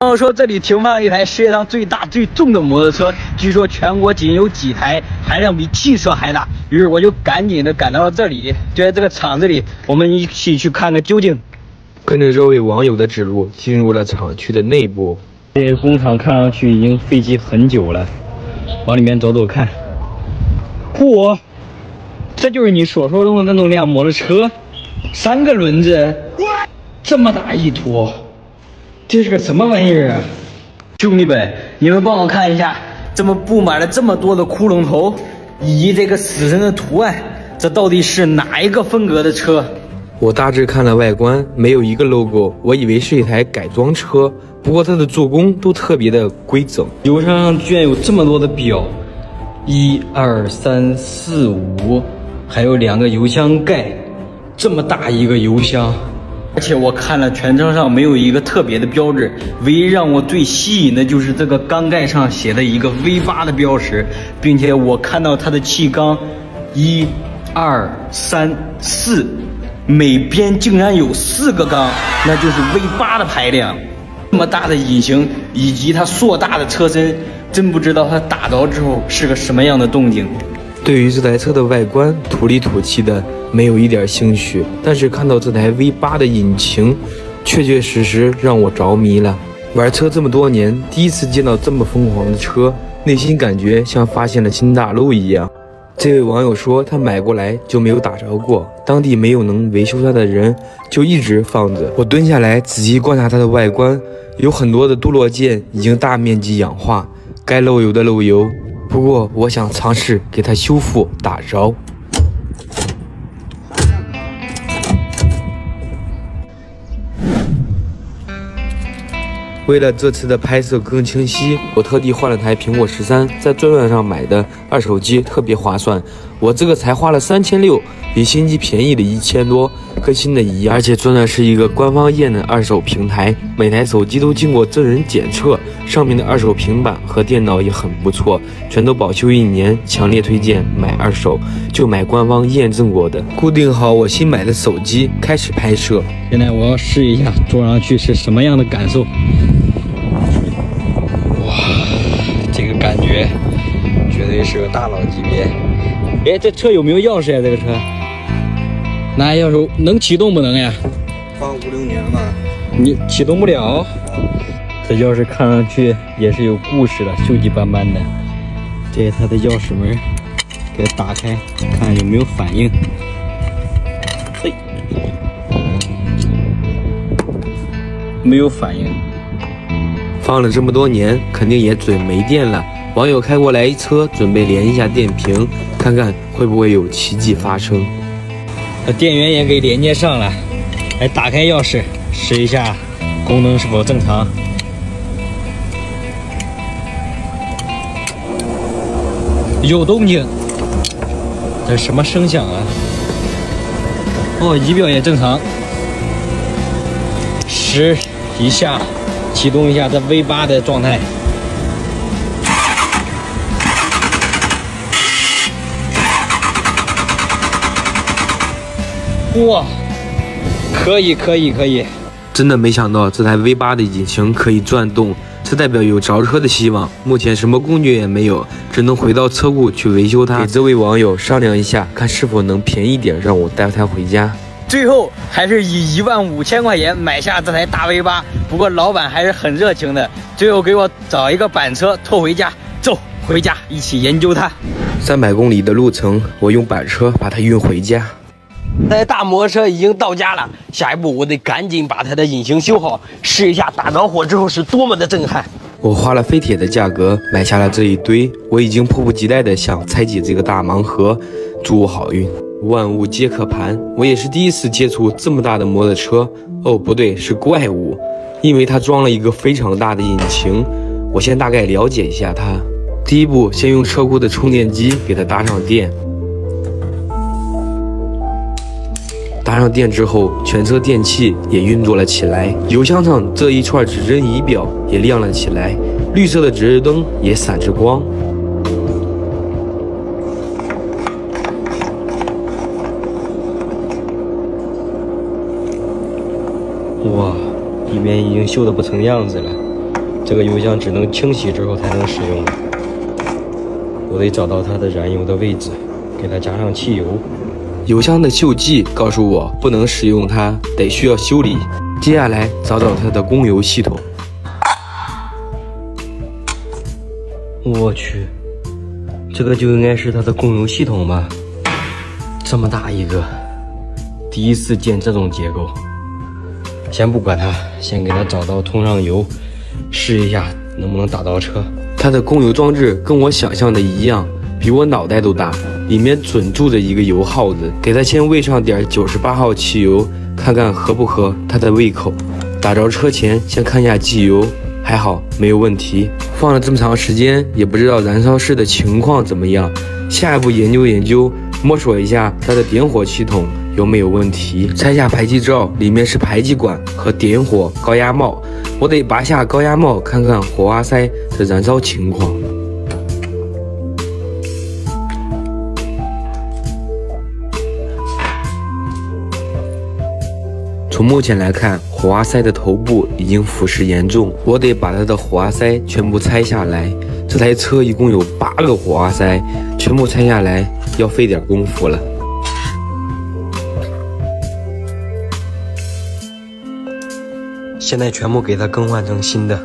然后说这里停放了一台世界上最大最重的摩托车，据说全国仅有几台，含量比汽车还大。于是我就赶紧的赶到了这里，就在这个厂子里，我们一起去看个究竟。跟着这位网友的指路，进入了厂区的内部。这个工厂看上去已经废弃很久了，往里面走走看。嚯，这就是你所说中的那种辆摩托车，3个轮子，这么大一坨。这是个什么玩意儿啊？兄弟们，你们帮我看一下，这么布满了这么多的骷髅头，以及这个死神的图案，这到底是哪一个风格的车？我大致看了外观，没有一个 logo， 我以为是一台改装车，不过它的做工都特别的规整。油箱上居然有这么多的表，1、2、3、4、5，还有2个油箱盖，这么大一个油箱。而且我看了全车上没有一个特别的标志，唯一让我最吸引的就是这个缸盖上写的一个 V8 的标识，并且我看到它的气缸1、2、3、4，每边竟然有4个缸，那就是 V8 的排量。这么大的引擎以及它硕大的车身，真不知道它打着之后是个什么样的动静。对于这台车的外观土里土气的，没有一点兴趣，但是看到这台 V8 的引擎，确确实实让我着迷了。玩车这么多年，第一次见到这么疯狂的车，内心感觉像发现了新大陆一样。这位网友说他买过来就没有打着过，当地没有能维修它的人，就一直放着。我蹲下来仔细观察它的外观，有很多的镀铬件已经大面积氧化，该漏油的漏油。不过我想尝试给它修复打着。为了这次的拍摄更清晰，我特地换了台苹果13，在转转上买的二手机特别划算，我这个才花了3600，比新机便宜了1000多，跟新的一样。而且转转是一个官方验的二手平台，每台手机都经过真人检测，上面的二手平板和电脑也很不错，全都保修1年，强烈推荐买二手，就买官方验证过的。固定好我新买的手机，开始拍摄。现在我要试一下坐上去是什么样的感受。哇，这个感觉绝对是个大佬级别。哎，这车有没有钥匙呀？这个车拿钥匙能启动不能呀？放5、6年了，你启动不了。这钥匙看上去也是有故事的，锈迹斑斑的。这是它的钥匙门，给它打开，看有没有反应。嘿，没有反应。放了这么多年，肯定也准没电了。网友开过来一车，准备连一下电瓶，看看会不会有奇迹发生。电源也给连接上了，来打开钥匙，试一下功能是否正常。有动静，这什么声响啊？哦，仪表也正常。10一下，启动一下这 V8 的状态。哇，可以！真的没想到这台 V8 的引擎可以转动，这代表有着车的希望。目前什么工具也没有，只能回到车库去维修它。给这位网友商量一下，看是否能便宜点，让我带它回家。最后还是以15000块钱买下这台大 V8，不过老板还是很热情的，最后给我找一个板车拖回家，走，回家一起研究它。300公里的路程，我用板车把它运回家。这台大摩托车已经到家了，下一步我得赶紧把它的引擎修好，试一下打着火之后是多么的震撼。我花了飞铁的价格买下了这一堆，我已经迫不及待的想拆解这个大盲盒。祝我好运，万物皆可盘。我也是第一次接触这么大的摩托车，哦不对，是怪物，因为它装了一个非常大的引擎。我先大概了解一下它。第一步，先用车库的充电机给它搭上电。搭上电之后，全车电器也运作了起来，油箱上这一串指针仪表也亮了起来，绿色的指示灯也闪着光。哇，里面已经锈得不成样子了。这个油箱只能清洗之后才能使用。我得找到它的燃油的位置，给它加上汽油。油箱的锈迹告诉我不能使用它，得需要修理。接下来找找它的供油系统。我去，这个就应该是它的供油系统吧？这么大一个，第一次见这种结构。先不管它，先给它找到通上油，试一下能不能打到车。它的供油装置跟我想象的一样，比我脑袋都大，里面准住着一个油耗子，给它先喂上点98号汽油，看看合不合它的胃口。打着车前先看一下机油，还好没有问题。放了这么长时间，也不知道燃烧室的情况怎么样。下一步研究研究，摸索一下它的点火系统有没有问题。拆下排气罩，里面是排气管和点火高压帽，我得拔下高压帽，看看火花塞的燃烧情况。从目前来看，火花塞的头部已经腐蚀严重，我得把它的火花塞全部拆下来。这台车一共有8个火花塞，全部拆下来要费点功夫了。现在全部给它更换成新的。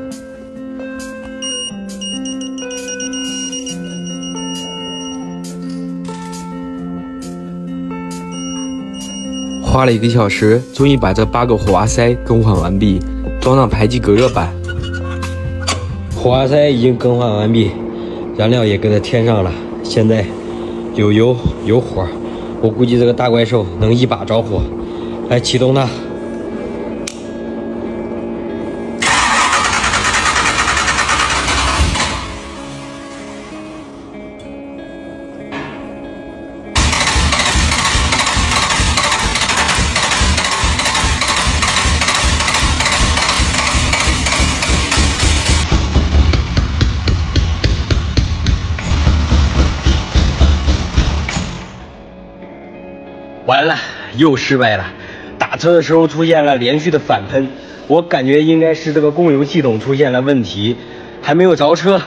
花了1个小时，终于把这8个火花塞更换完毕，装上排气隔热板。火花塞已经更换完毕，燃料也给它添上了。现在有油有火，我估计这个大怪兽能一把着火。来启动它。完了，又失败了。打车的时候出现了连续的反喷，我感觉应该是这个供油系统出现了问题，还没有着车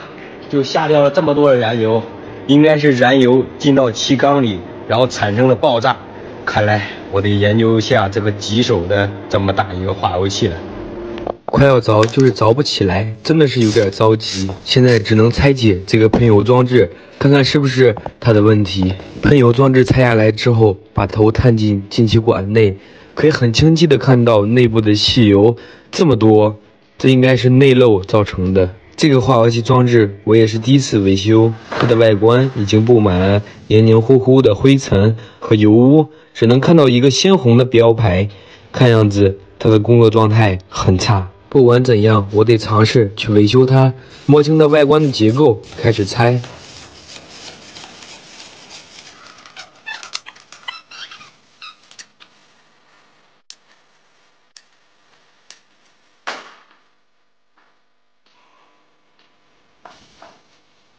就下掉了这么多的燃油，应该是燃油进到气缸里，然后产生了爆炸。看来我得研究一下这个棘手的这么大一个化油器了。快要着就是着不起来，真的是有点着急。现在只能拆解这个喷油装置，看看是不是它的问题。喷油装置拆下来之后，把头探进进气管内，可以很清晰的看到内部的汽油这么多，这应该是内漏造成的。这个化油器装置我也是第一次维修，它的外观已经布满了黏黏糊糊的灰尘和油污，只能看到一个鲜红的标牌，看样子它的工作状态很差。不管怎样，我得尝试去维修它，摸清它外观的结构，开始拆。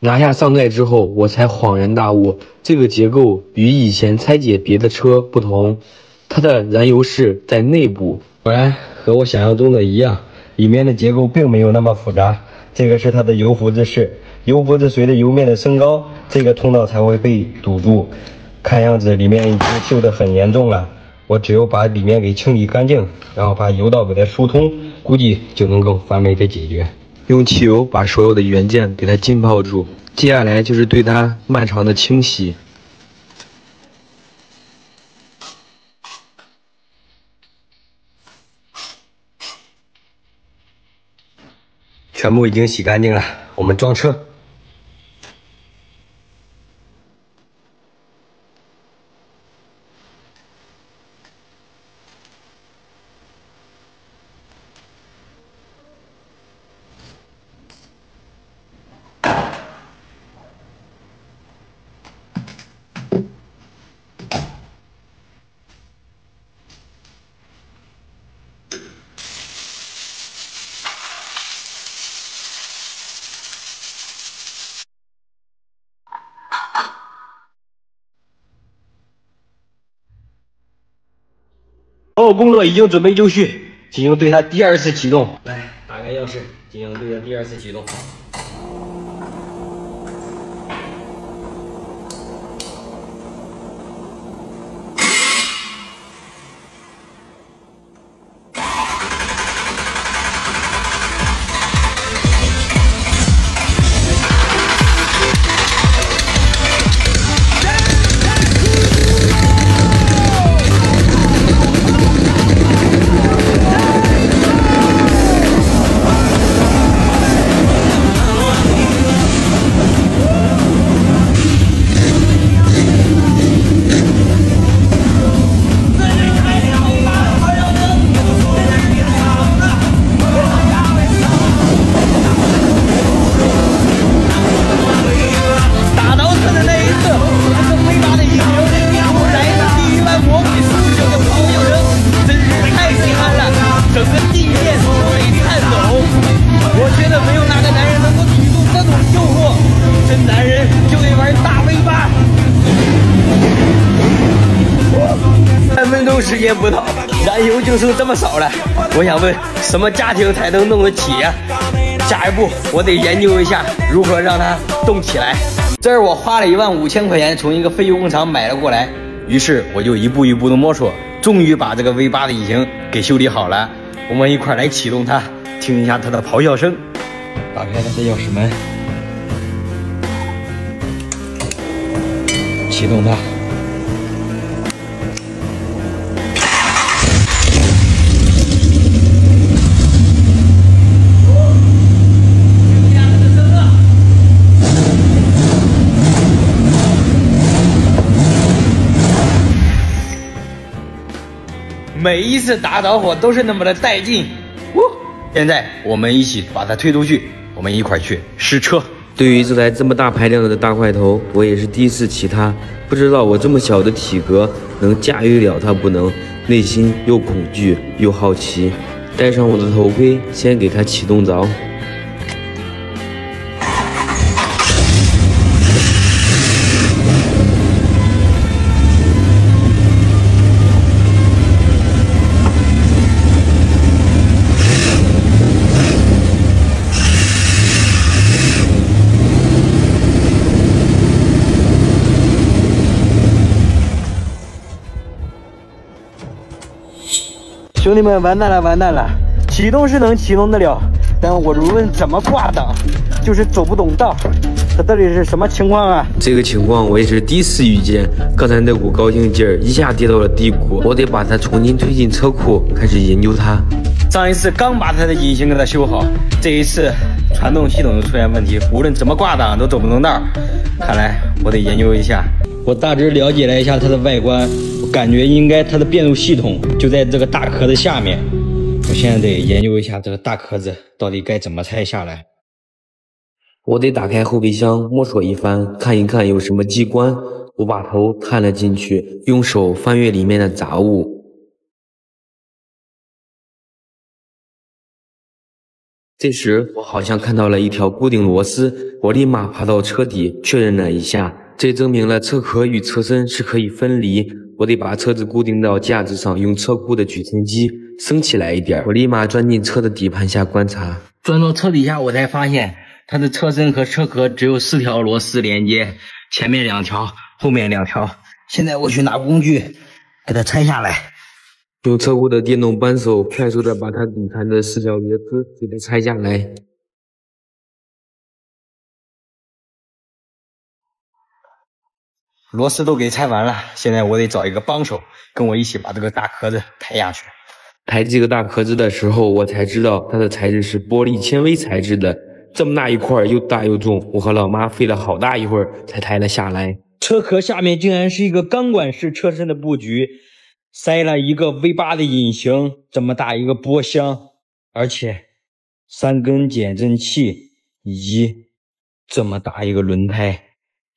拿下上盖之后，我才恍然大悟，这个结构与以前拆解别的车不同，它的燃油室在内部。果然和我想象中的一样，里面的结构并没有那么复杂。这个是它的油壶子室，油壶子随着油面的升高，这个通道才会被堵住。看样子里面已经锈得很严重了，我只有把里面给清理干净，然后把油道给它疏通，估计就能够完美的解决。用汽油把所有的元件给它浸泡住，接下来就是对它漫长的清洗。全部已经洗干净了，我们装车。所有工作已经准备就绪，进行对它第2次启动。来，打开开钥匙，进行对应第二次启动。时间不到，燃油就剩这么少了。我想问，什么家庭才能弄得起呀？下一步我得研究一下如何让它动起来。这儿我花了15000块钱从一个废旧工厂买了过来，于是我就一步一步的摸索，终于把这个 V8的引擎给修理好了。我们一块来启动它，听一下它的咆哮声。打开它的钥匙门，启动它。每一次打着火都是那么的带劲。现在我们一起把它推出去，我们一块去试车。对于这台这么大排量的大块头，我也是第一次骑它，不知道我这么小的体格能驾驭了它不能，内心又恐惧又好奇。戴上我的头盔，先给它启动着。兄弟们，完蛋了，完蛋了！启动是能启动得了，但我无论怎么挂档，就是走不动道。这到底是什么情况啊？这个情况我也是第一次遇见，刚才那股高兴劲儿一下跌到了低谷，我得把它重新推进车库，开始研究它。上一次刚把它的引擎给它修好，这一次传动系统就出现问题，无论怎么挂档都走不动道。看来我得研究一下。我大致了解了一下它的外观，我感觉应该它的变速系统就在这个大壳子下面。我现在得研究一下这个大壳子到底该怎么拆下来。我得打开后备箱摸索一番，看一看有什么机关。我把头探了进去，用手翻阅里面的杂物。这时我好像看到了一条固定螺丝，我立马爬到车底确认了一下，这证明了车壳与车身是可以分离。我得把车子固定到架子上，用车库的举升机升起来一点。我立马钻进车的底盘下观察，钻到车底下，我才发现它的车身和车壳只有4条螺丝连接，前面2条，后面2条。现在我去拿工具给它拆下来。用车库的电动扳手快速的把它底盘的4条螺丝给它拆下来。螺丝都给拆完了，现在我得找一个帮手跟我一起把这个大壳子抬下去。抬这个大壳子的时候，我才知道它的材质是玻璃纤维材质的，这么大一块又大又重，我和老妈费了好大一会儿才抬了下来。车壳下面竟然是一个钢管式车身的布局，塞了一个 V8 的引擎，这么大一个波箱，而且3根减震器以及这么大一个轮胎，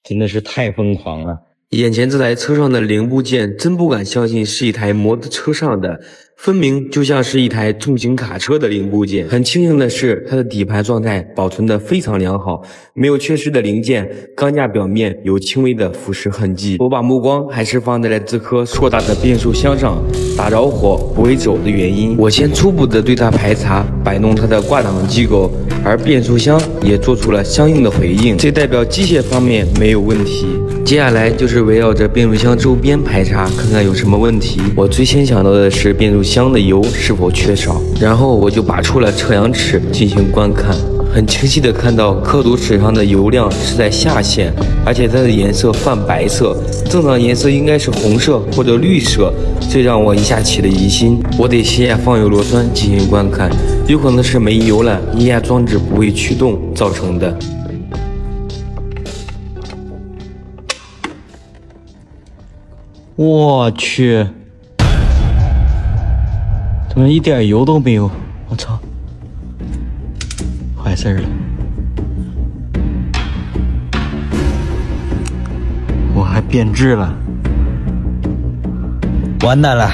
真的是太疯狂了。眼前这台车上的零部件真不敢相信是一台摩托车上的，分明就像是一台重型卡车的零部件。很庆幸的是，它的底盘状态保存得非常良好，没有缺失的零件，钢架表面有轻微的腐蚀痕迹。我把目光还是放在了这颗硕大的变速箱上，打着火不会走的原因。我先初步的对它排查，摆弄它的挂档机构，而变速箱也做出了相应的回应，这代表机械方面没有问题。接下来就是围绕着变速箱周边排查，看看有什么问题。我最先想到的是变速箱的油是否缺少，然后我就拔出了测量尺进行观看，很清晰的看到刻度尺上的油量是在下限，而且它的颜色泛白色，正常颜色应该是红色或者绿色，这让我一下起了疑心。我得卸下放油螺栓进行观看，有可能是没油了，液压装置不会驱动造成的。我去，怎么一点油都没有？我操，坏事了！我还变质了，完蛋了！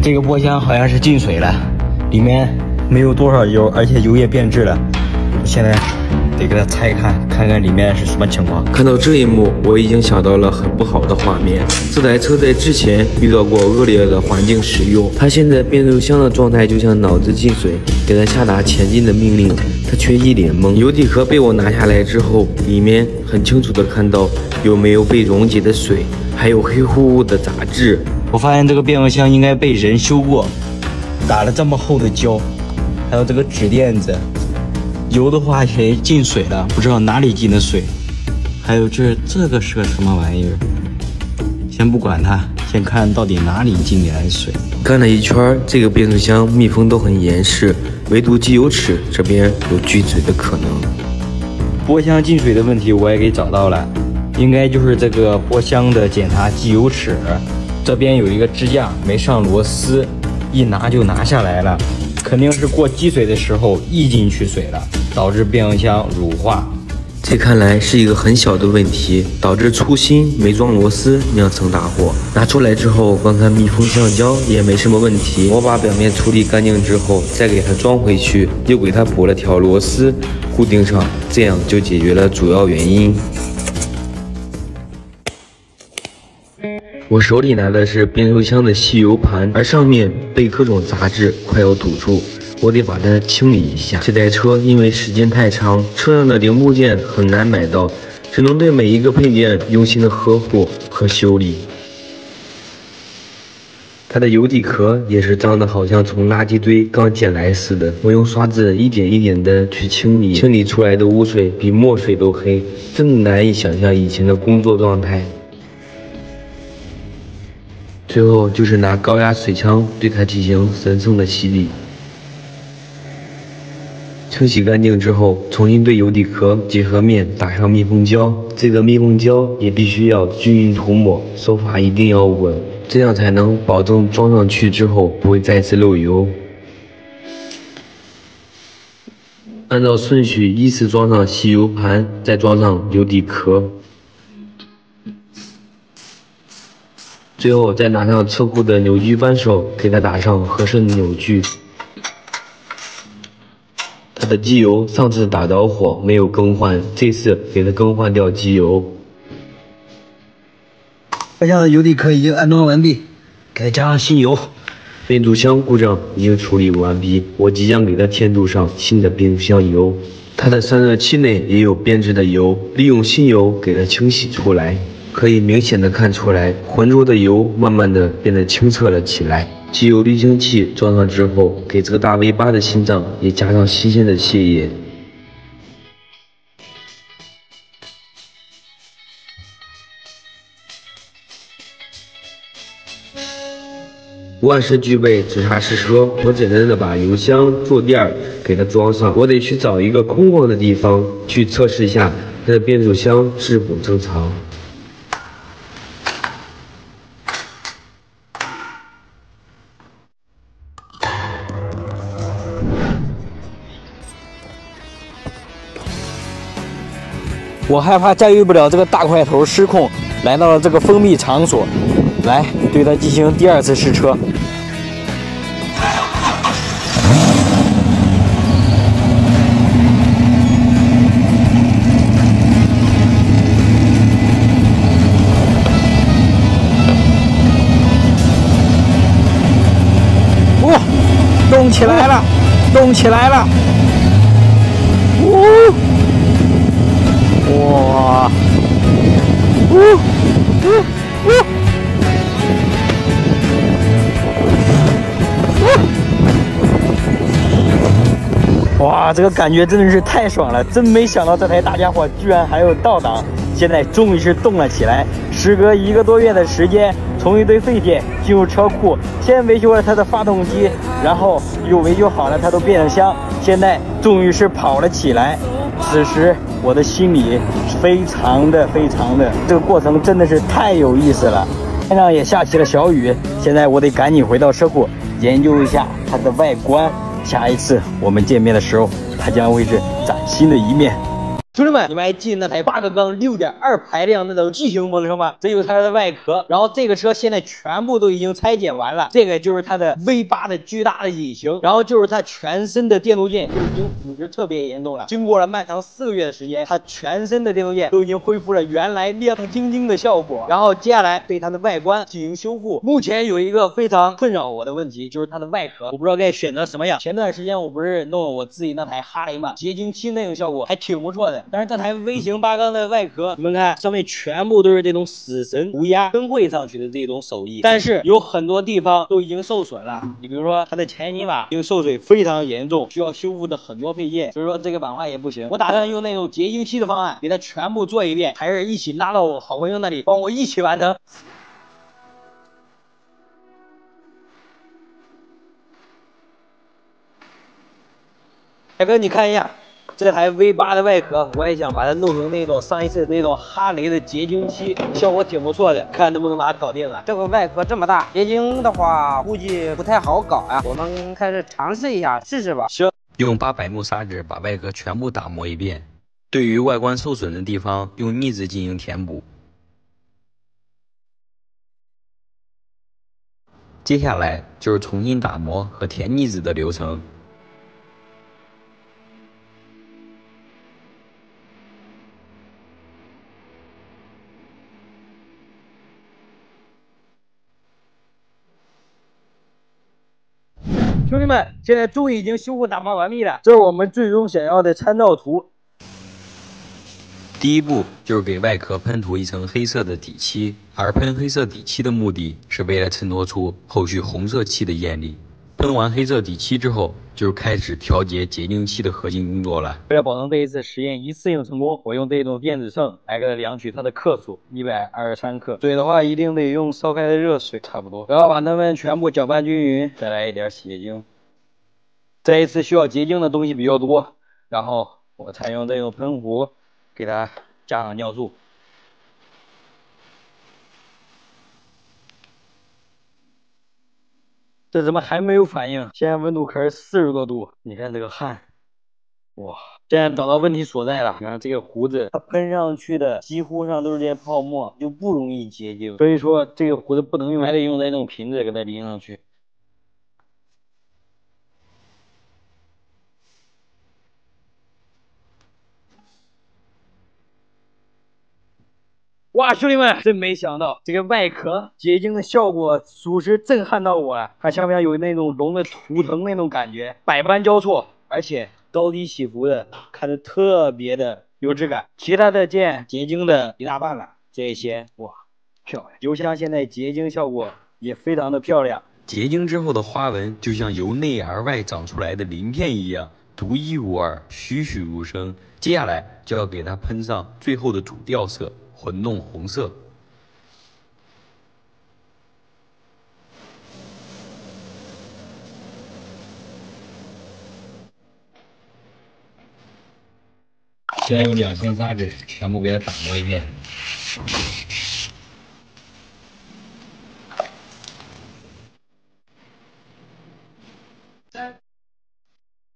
这个波箱好像是进水了，里面没有多少油，而且油也变质了。现在得给它拆开，看看里面是什么情况。看到这一幕，我已经想到了很不好的画面。这台车在之前遇到过恶劣的环境使用，它现在变速箱的状态就像脑子进水，给它下达前进的命令，它却一脸懵。油底壳被我拿下来之后，里面很清楚的看到有没有被溶解的水，还有黑乎乎的杂质。我发现这个变速箱应该被人修过，打了这么厚的胶，还有这个纸垫子。油的话也进水了，不知道哪里进的水。还有这个是个什么玩意儿？先不管它，先看到底哪里进来水。看了一圈，这个变速箱密封都很严实，唯独机油尺这边有聚水的可能。波箱进水的问题我也给找到了，应该就是这个波箱的检查机油尺，这边有一个支架没上螺丝，一拿就拿下来了，肯定是过积水的时候溢进去水了，导致变速箱乳化。这看来是一个很小的问题，导致粗心没装螺丝酿成大祸。拿出来之后观看密封橡胶也没什么问题，我把表面处理干净之后再给它装回去，又给它补了条螺丝固定上，这样就解决了主要原因。我手里拿的是变速箱的吸油盘，而上面被各种杂质快要堵住，我得把它清理一下。这台车因为时间太长，车上的零部件很难买到，只能对每一个配件用心的呵护和修理。它的油底壳也是脏的，好像从垃圾堆刚捡来似的。我用刷子一点一点的去清理，清理出来的污水比墨水都黑，真的难以想象以前的工作状态。最后就是拿高压水枪对它进行神圣的洗礼。清洗干净之后，重新对油底壳结合面打上密封胶，这个密封胶也必须要均匀涂抹，手法一定要稳，这样才能保证装上去之后不会再次漏油。按照顺序依次装上吸油盘，再装上油底壳，最后再拿上车库的扭矩扳手，给它打上合适的扭矩。它的机油上次打着火没有更换，这次给它更换掉机油。车厢的油底壳已经安装完毕，给它加上新油。变速箱故障已经处理完毕，我即将给它添注上新的变速箱油。它的散热器内也有变质的油，利用新油给它清洗出来。可以明显的看出来，浑浊的油慢慢的变得清澈了起来。机油滤清器装上之后，给这个大 V8的心脏也加上新鲜的血液。万事俱备，只差试车。我简单的把油箱、坐垫给它装上，我得去找一个空旷的地方去测试一下它的变速箱是否正常。我害怕驾驭不了这个大块头失控，来到了这个封闭场所，来对它进行第二次试车。动起来了，动起来了！哇！哇，这个感觉真的是太爽了！真没想到这台大家伙居然还有倒档，现在终于是动了起来。时隔1个多月的时间，从一堆废铁进入车库，先维修了它的发动机，然后又维修好了它的变速箱，现在终于是跑了起来。此时我的心里非常的，这个过程真的是太有意思了。天上也下起了小雨，现在我得赶紧回到车库研究一下它的外观。下一次我们见面的时候，它将会是崭新的一面。兄弟们，你们还记得那台8个缸6.2排量那种巨型摩托车吗？这就是它的外壳，然后这个车现在全部都已经拆解完了。这个就是它的 V8 的巨大的引擎，然后就是它全身的电路件就已经腐蚀特别严重了。经过了漫长4个月的时间，它全身的电路件都已经恢复了原来亮晶晶的效果。然后接下来对它的外观进行修复。目前有一个非常困扰我的问题，就是它的外壳，我不知道该选择什么样。前段时间我不是弄了我自己那台哈雷嘛，结晶漆那种效果还挺不错的。但是这台微型8缸的外壳，你们看上面全部都是这种死神涂鸦喷绘上去的这种手艺，但是有很多地方都已经受损了。你比如说它的前泥瓦已经受水非常严重，需要修复的很多配件，所以说这个板块也不行。我打算用那种结晶漆的方案给它全部做一遍，还是一起拉到我好朋友那里帮我一起完成。大哥，你看一下这台 V8 的外壳，我也想把它弄成那种上一次那种哈雷的结晶漆，效果挺不错的，看能不能把它搞定了。这个外壳这么大，结晶的话估计不太好搞啊。我们开始尝试一下，试试吧。行，用800目砂纸把外壳全部打磨一遍，对于外观受损的地方，用腻子进行填补。接下来就是重新打磨和填腻子的流程。兄弟们，现在终于已经修复打磨完毕了，这是我们最终想要的参照图。第一步就是给外壳喷涂一层黑色的底漆，而喷黑色底漆的目的是为了衬托出后续红色漆的艳丽。喷完黑色底漆之后，就是开始调节结晶漆的核心工作了。为了保证这一次实验一次性成功，我用这种电子秤来给它量取它的克数，123克。水的话一定得用烧开的热水，差不多。然后把它们全部搅拌均匀，再来一点结晶。这一次需要结晶的东西比较多，然后我采用这种喷壶给它加上尿素。这怎么还没有反应？现在温度可是40多度，你看这个汗，哇！现在找到问题所在了。你看这个壶子，它喷上去的几乎上都是这些泡沫，就不容易结晶。所以说这个壶子不能用，还得用那种瓶子给它淋上去。哇，兄弟们，真没想到这个外壳结晶的效果，属实震撼到我了。它像不像有那种龙的图腾那种感觉，百般交错，而且高低起伏的，看着特别的有质感。其他的件结晶的一大半了，这些哇，漂亮。油箱现在结晶效果也非常的漂亮。结晶之后的花纹就像由内而外长出来的鳞片一样，独一无二，栩栩如生。接下来就要给它喷上最后的主调色。混弄红色，现在用2层砂纸全部给它打磨一遍。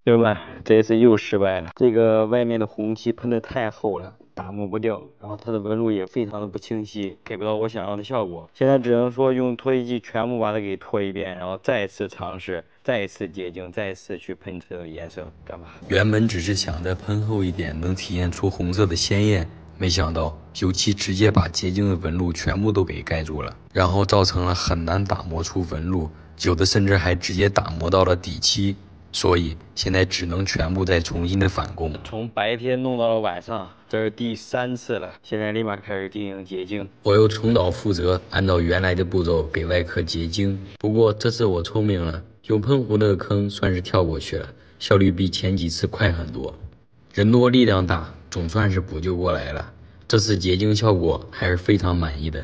对吧？这一次又失败了。这个外面的红漆喷的太厚了，打磨不掉，然后它的纹路也非常的不清晰，给不到我想要的效果。现在只能说用脱漆剂全部把它给脱一遍，然后再一次尝试，再一次结晶，再一次去喷这个颜色，干嘛？原本只是想着喷厚一点能体现出红色的鲜艳，没想到油漆直接把结晶的纹路全部都给盖住了，然后造成了很难打磨出纹路，有的甚至还直接打磨到了底漆。所以现在只能全部再重新的返工。从白天弄到了晚上，这是第3次了，现在立马开始进行结晶。我又重蹈覆辙，按照原来的步骤给外壳结晶。不过这次我聪明了，用喷壶那个坑算是跳过去了，效率比前几次快很多。人多力量大，总算是补救过来了。这次结晶效果还是非常满意的。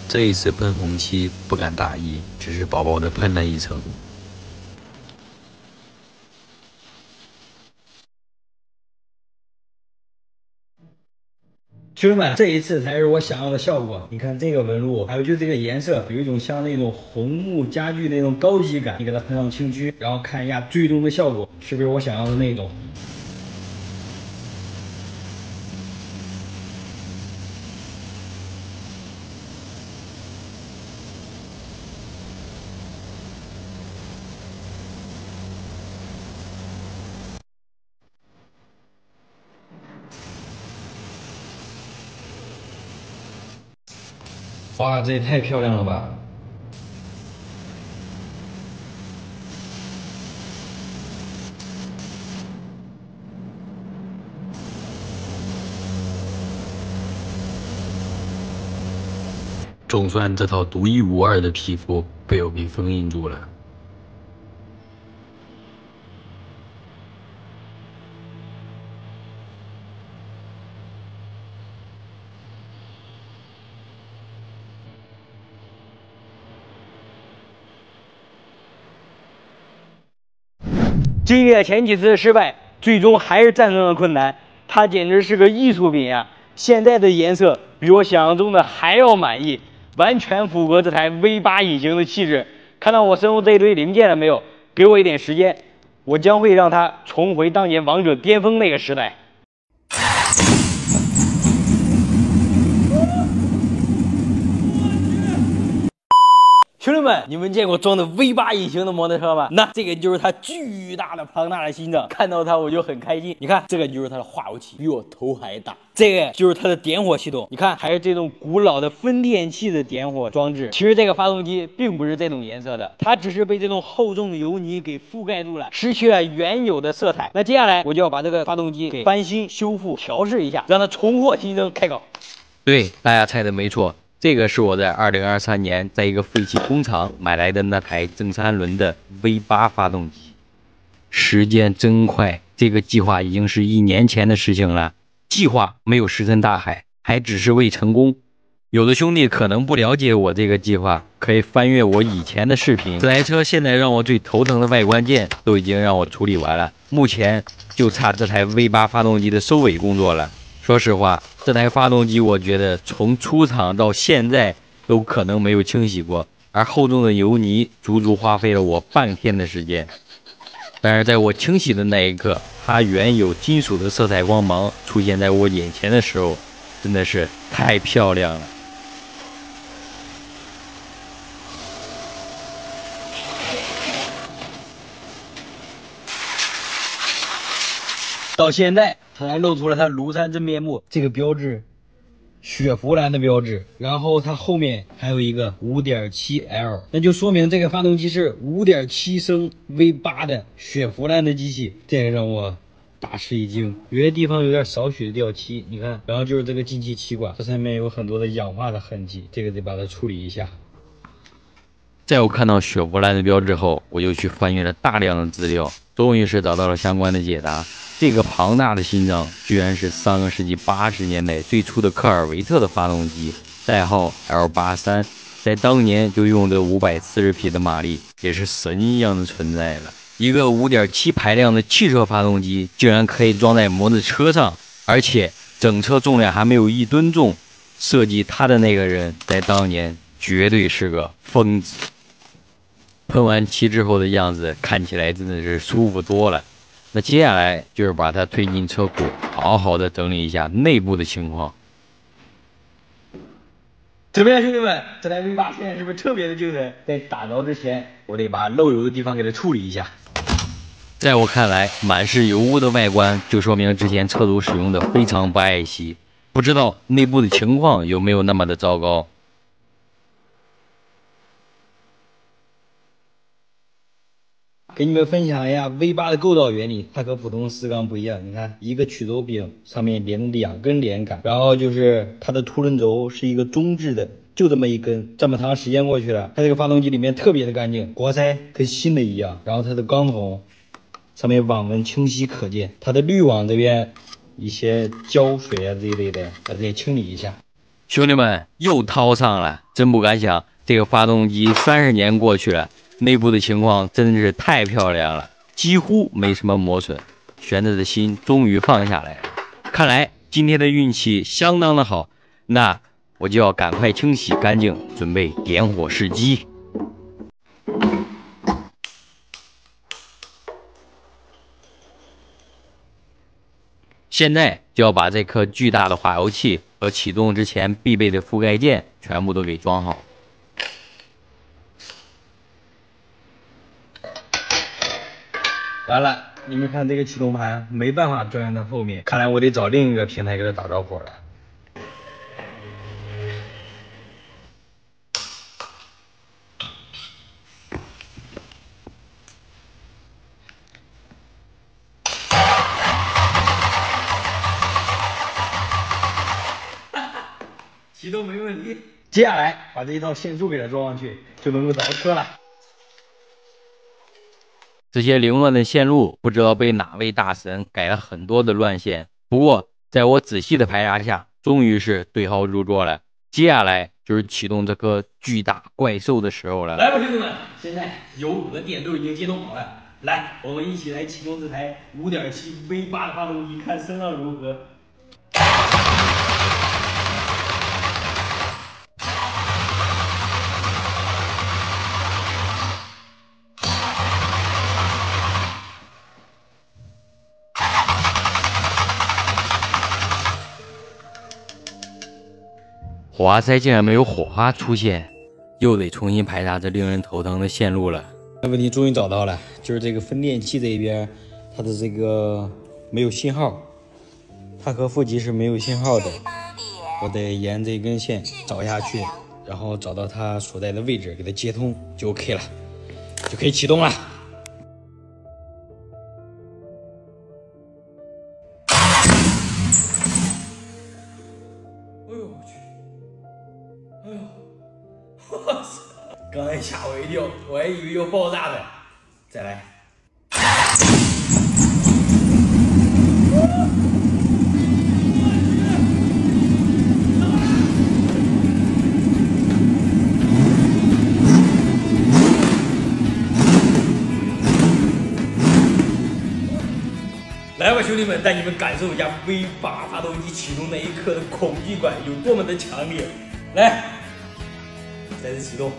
这一次喷红漆不敢大意，只是薄薄的喷了一层。兄弟们，这一次才是我想要的效果。你看这个纹路，还有就这个颜色，有一种像那种红木家具那种高级感。你给它喷上清区，然后看一下最终的效果是不是我想要的那种。哇，这也太漂亮了吧！总算这套独一无二的皮肤被我给封印住了。经历了前几次的失败，最终还是战胜了困难。它简直是个艺术品呀！现在的颜色比我想象中的还要满意，完全符合这台 V8 引擎的气质。看到我身后这一堆零件了没有？给我一点时间，我将会让它重回当年王者巅峰那个时代。兄弟们，你们见过装的 V8 引擎的摩托车吗？那这个就是它巨大的庞大的心脏，看到它我就很开心。你看，这个就是它的化油器，比我头还大。这个就是它的点火系统，你看还是这种古老的分电器的点火装置。其实这个发动机并不是这种颜色的，它只是被这种厚重的油泥给覆盖住了，失去了原有的色彩。那接下来我就要把这个发动机给翻新、修复、调试一下，让它重获新生，开搞。对，大家猜的没错。这个是我在2023年在一个废弃工厂买来的那台正3轮的 V8 发动机。时间真快，这个计划已经是1年前的事情了。计划没有石沉大海，还只是未成功。有的兄弟可能不了解我这个计划，可以翻阅我以前的视频。这台车现在让我最头疼的外观件都已经让我处理完了，目前就差这台 V8 发动机的收尾工作了。说实话，这台发动机我觉得从出厂到现在都可能没有清洗过，而厚重的油泥足足花费了我半天的时间。但是在我清洗的那一刻，它原有金属的色彩光芒出现在我眼前的时候，真的是太漂亮了。到现在，它才露出了它庐山真面目。这个标志，雪佛兰的标志，然后它后面还有一个 5.7L， 那就说明这个发动机是5.7升 V8 的雪佛兰的机器，这也让我大吃一惊。有些地方有点少许的掉漆，你看，然后就是这个进气气管，这上面有很多的氧化的痕迹，这个得把它处理一下。在我看到雪佛兰的标志后，我又去翻阅了大量的资料，终于是找到了相关的解答。这个庞大的心脏居然是上个世纪80年代最初的科尔维特的发动机，代号 L83， 在当年就用着540匹的马力，也是神一样的存在了。一个5.7排量的汽车发动机竟然可以装在摩托车上，而且整车重量还没有1吨重，设计它的那个人在当年绝对是个疯子。喷完漆之后的样子看起来真的是舒服多了。那接下来就是把它推进车库，好好的整理一下内部的情况。怎么样，兄弟们？这台 V8 现在是不是特别的精神？在打着之前，我得把漏油的地方给它处理一下。在我看来，满是油污的外观就说明之前车主使用的非常不爱惜，不知道内部的情况有没有那么的糟糕。给你们分享一下 V8 的构造原理，它和普通四缸不一样。你看，一个曲轴柄上面连2根连杆，然后就是它的凸轮轴是一个中置的，就这么一根。这么长时间过去了，它这个发动机里面特别的干净，活塞跟新的一样。然后它的钢筒上面网纹清晰可见，它的滤网这边一些胶水啊这一类的，把这些清理一下。兄弟们又掏上了，真不敢想，这个发动机30年过去了。内部的情况真的是太漂亮了，几乎没什么磨损，悬着的心终于放下来了。看来今天的运气相当的好，那我就要赶快清洗干净，准备点火试机。现在就要把这颗巨大的化油器和启动之前必备的覆盖件全部都给装好。完了，你们看这个启动盘没办法装在后面，看来我得找另一个平台给它打着火了。启动没问题，接下来把这一套线束给它装上去，就能够着车了。这些凌乱的线路不知道被哪位大神改了很多的乱线，不过在我仔细的排查下，终于是对号入座了。接下来就是启动这颗巨大怪兽的时候了。来吧，兄弟们，现在油和电都已经接通好了，来，我们一起来启动这台 5.7 V8 的发动机，看声浪如何。活塞竟然没有火花出现，又得重新排查这令人头疼的线路了。问题终于找到了，就是这个分电器这边，它的这个没有信号，它和负极是没有信号的。我得沿这根线找下去，然后找到它所在的位置，给它接通就 OK 了，就可以启动了。刚才吓我一跳，我还以为要爆炸呢。再来。来吧，兄弟们，带你们感受一下 V8 发动机启动那一刻的恐惧感有多么的强烈。来，再次启动。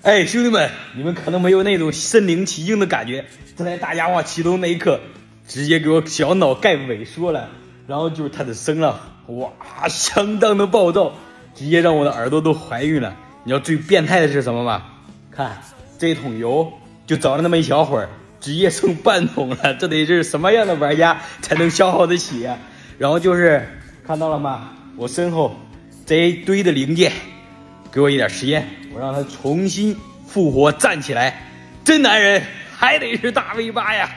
哎，兄弟们，你们可能没有那种身临其境的感觉。这台大家伙启动那一刻，直接给我小脑盖萎缩了。然后就是它的声浪，哇，相当的暴躁，直接让我的耳朵都怀孕了。你知道最变态的是什么吗？看这桶油就找了那么一小会儿，直接剩半桶了。这得是什么样的玩家才能消耗得起呀？然后就是看到了吗？我身后这一堆的零件，给我一点时间。我让他重新复活站起来，真男人还得是大 V8 呀！